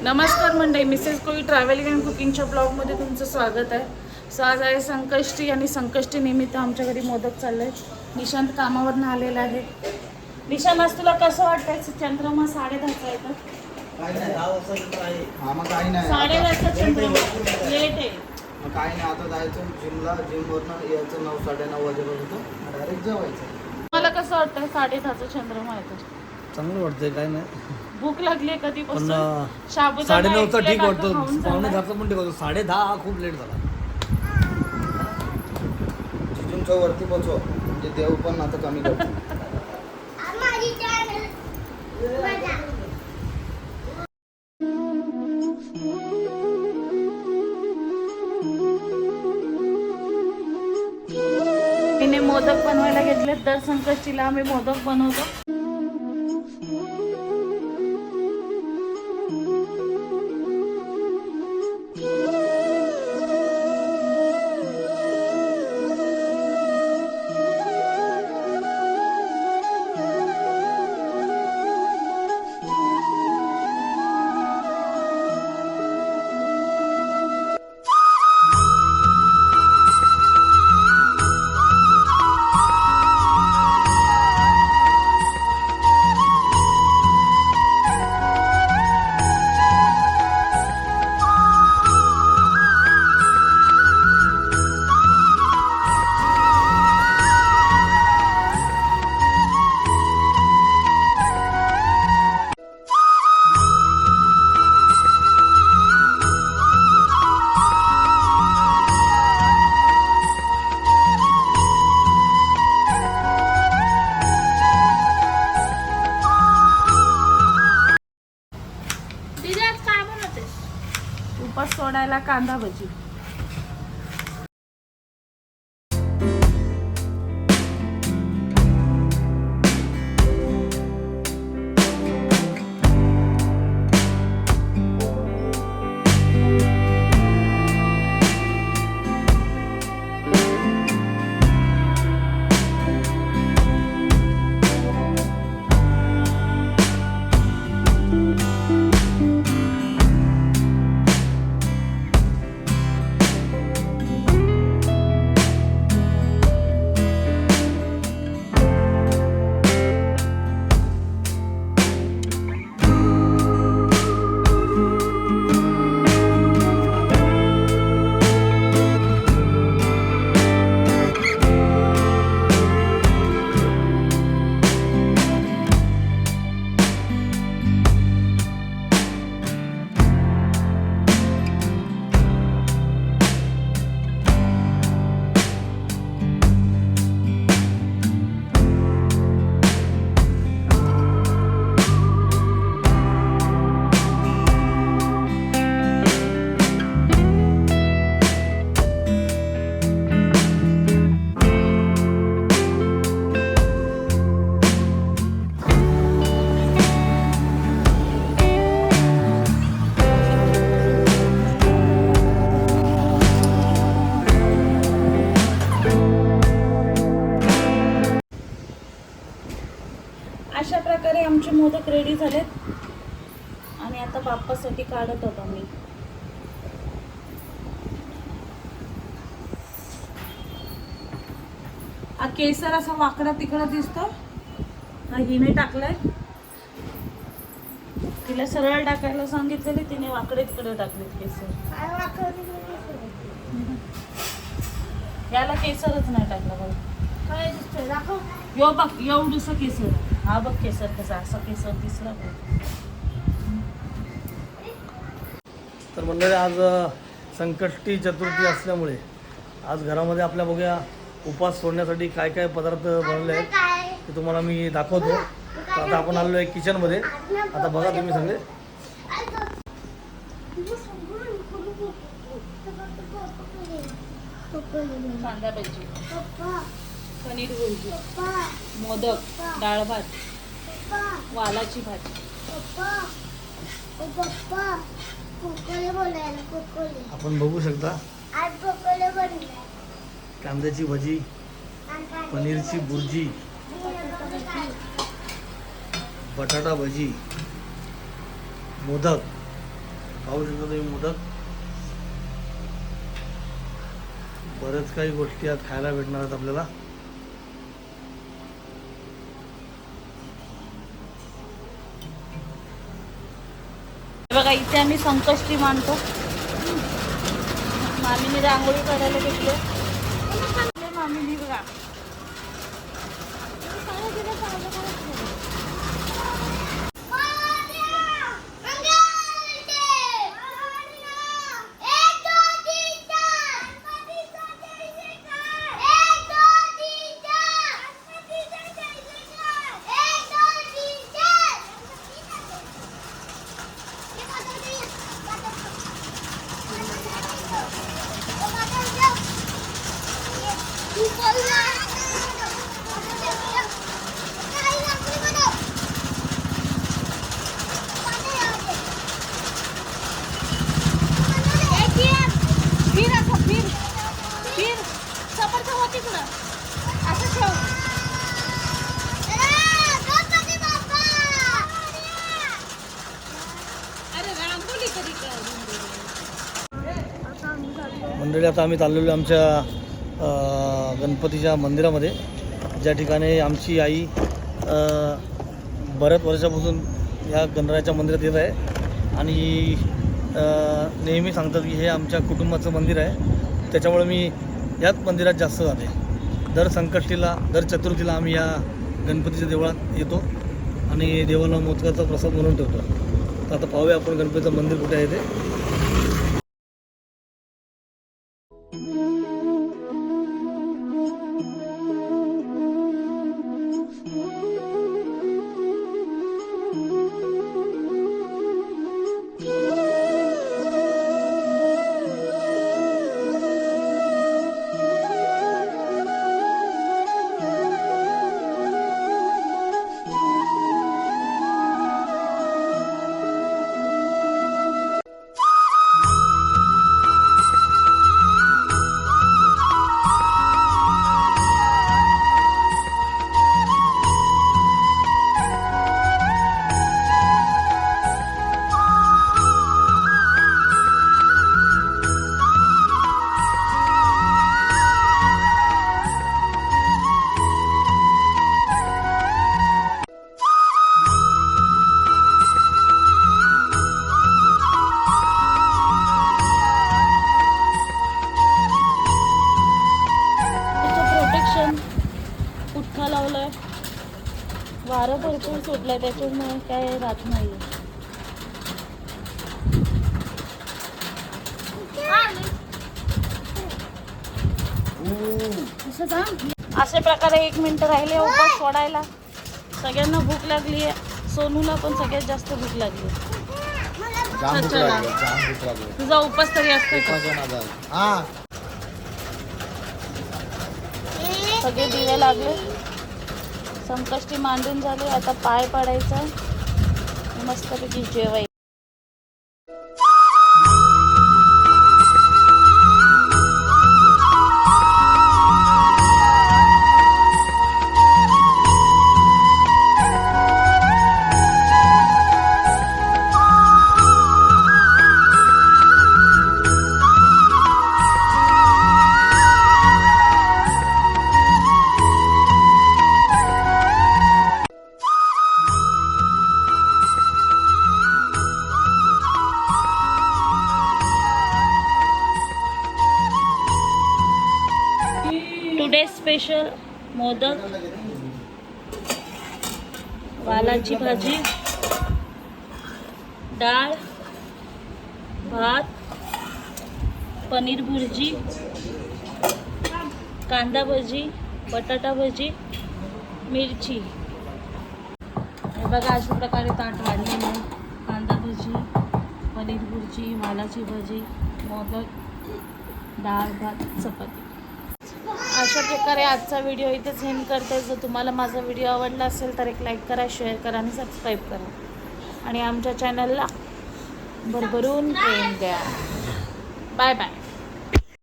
नमस्कार मंडळी, Mrs Koli travelling and कुकिंगच्या ब्लॉगमध्ये तुमचं स्वागत आहे. सो आज आहे संकष्टी आणि संकष्टी निमित्त आमच्या घरी मोदक चालले आहेत. निशांत कामावरून आलेला आहे. निशांत, आज तुला कसं वाटतंय? चंद्रमा 10:30चा येतं. 10:30चा चंद्रमा लेट आहे. काय नाही, आता जायचं जिमला. जिमवरनं यायचं 9-9:30 वाजेपर्यंत डायरेक्ट जेवायचं. मला कसं वाटतंय 10:30चा चंद्रमा येतो? चांगलं वाटतंय. काय नाही, भूक लागली आहे कधीपासून. पण साबुदाणा 9:30चा ठीक वाटतो. खाऊन झाला. 9:30 पण ठीक वाटतो. 10:30 हा खूप लेट झाला. जिजूंच्या वरती पोचव म्हणजे देव पण आता कमी करतो. तिने मोदक बनवायला घेतले. दर संकष्टीला आम्ही मोदक बनवतो. उपास सोडायला कांदा भजी. अशा प्रकारे आमचे मोदक रेडी झालेत आणि आता बाप्पासाठी काढत होतो मी. केसर असा वाकडा तिकडा दिसतो. हिने टाकलाय. तिला सरळ टाकायला सांगितलेले, तिने वाकडे तिकडे टाकलेत केसर. याला केसरच नाही टाकला बघ. यो बघ, एवढंसं केसर. हा बघ केसर कसा, असा केसर दिसला. तर मंडळी, आज संकष्टी चतुर्थी असल्यामुळे आज घरामध्ये आपल्या बघूया उपवास सोडण्यासाठी काय काय पदार्थ बनवले आहेत ते तुम्हाला मी दाखवतो. तर आता आपण आलेलो आहे किचनमध्ये. आता बघा तुम्ही सगळे. कांदा भजी, पनीर भुर्जी, मोदक, डाळ भात, वालाची भाजी. आपण बघू शकता कांद्याची भजी, पनीरची भुर्जी, बटाटा भजी, मोदक, पाहू शकता तुम्ही मोदक. बरेच काही गोष्टी आज खायला भेटणार आहेत आपल्याला. बघा इथे आम्ही संकष्टी मांडतो. मामीने रांगोळी काढायला घेतले. मामीने बघा मंडळी आता आम्ही चाललेलो आमच्या गणपतीच्या मंदिरामध्ये, ज्या ठिकाणी आमची आई बऱ्याच वर्षापासून या गणरायाच्या मंदिरात येत आहे आणि नेहमी सांगतात की हे आमच्या कुटुंबाचं मंदिर आहे, त्याच्यामुळे मी याच मंदिरात जास्त जाते. दर संकष्टीला दर चतुर्थीला आम्ही या गणपतीच्या देवळात येतो आणि देवाला मोदकाचा प्रसाद म्हणून ठेवतो. तर आता पाहूया आपण गणपतीचं मंदिर कुठे आहे ते. पुठ्ठा लावलाय, वारं भरपूर सुटलंय त्याच्यामुळे काय राहत नाही. अशा प्रकारे 1 मिनिट राहिले उपास सोडायला. सगळ्यांना भूक लागली आहे. सोनूला पण सगळ्यात जास्त भूक लागली. तुझा उपास तरी असतो का? सगळे दिवे लागले. संकष्टी मांडून झाले. आता पाय पडायचा, मस्तपैकी जेवायचं. टुडे स्पेशल मोदक, वालाची भाजी, डाळ, भात, पनीर भुर्जी, कांदा भजी, बटाटा भजी, मिरची. हे बघा अशा प्रकारे ताट वाढलेलं आहे. कांदा भजी, पनीर भुर्जी, वालाची भाजी, मोदक, डाळ, भात, चपाती. अशा प्रकारे आजचा व्हिडिओ इथेच एंड करते. जर तुम्हाला माझा व्हिडिओ आवडला असेल तर एक लाईक करा, शेअर करा आणि सबस्क्राईब करा आणि आमच्या चॅनलला भरभरून प्रेम द्या. Bye bye.